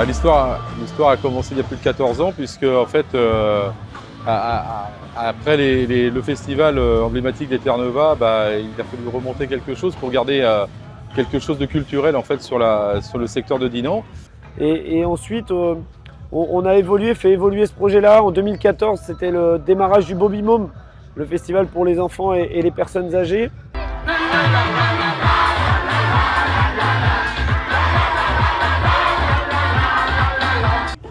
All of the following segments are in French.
L'histoire a commencé il y a plus de 14 ans puisque en fait, après le festival emblématique des Terres Neuve, il a fallu remonter quelque chose pour garder quelque chose de culturel en fait sur le secteur de Dinan. Et ensuite, on a fait évoluer ce projet-là. En 2014, c'était le démarrage du Bobby Mom, le festival pour les enfants et les personnes âgées.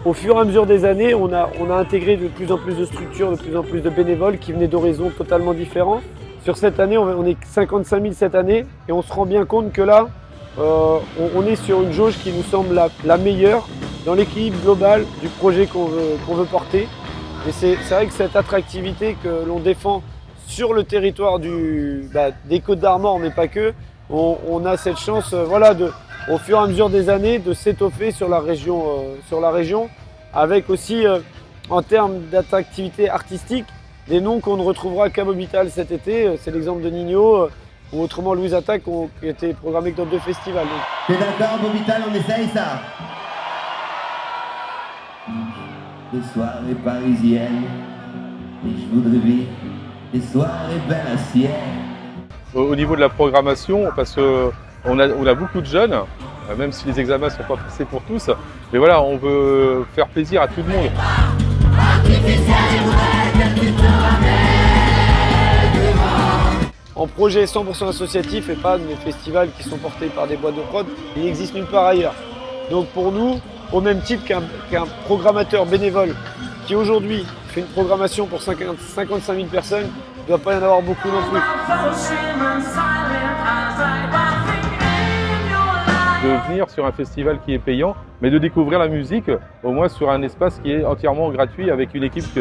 Au fur et à mesure des années, on a intégré de plus en plus de structures, de plus en plus de bénévoles qui venaient d'horizons totalement différents. Sur cette année, on est 55 000 cette année et on se rend bien compte que là, on est sur une jauge qui nous semble la meilleure dans l'équilibre global du projet qu'on veut porter. Et c'est vrai que cette attractivité que l'on défend sur le territoire des Côtes d'Armor, mais pas que, on a cette chance au fur et à mesure des années de s'étoffer sur la région, avec aussi en termes d'attractivité artistique des noms qu'on ne retrouvera qu'à Mobital cet été. C'est l'exemple de Nino ou autrement Louise Attaque qui était programmé dans 2 festivals. T'es d'accord, Mobital, on essaye ça? Les soirées parisiennes, et je voudrais vivre les soirées belles à ciel. Au niveau de la programmation, parce qu'on a beaucoup de jeunes, même si les examens ne sont pas passés pour tous, mais voilà, on veut faire plaisir à tout le monde. En projet 100% associatif et pas des festivals qui sont portés par des boîtes de prod, il n'existe nulle part ailleurs. Donc pour nous, au même titre qu'un programmateur bénévole qui aujourd'hui fait une programmation pour 55 000 personnes, il ne doit pas y en avoir beaucoup non plus. De venir sur un festival qui est payant, mais de découvrir la musique, au moins sur un espace qui est entièrement gratuit, avec une équipe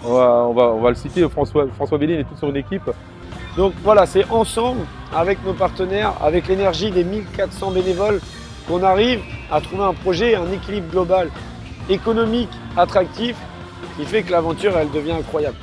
on va le citer, François Béline et toute son équipe. Donc voilà, c'est ensemble, avec nos partenaires, avec l'énergie des 1400 bénévoles, qu'on arrive à trouver un projet, un équilibre global, économique, attractif, qui fait que l'aventure, elle devient incroyable.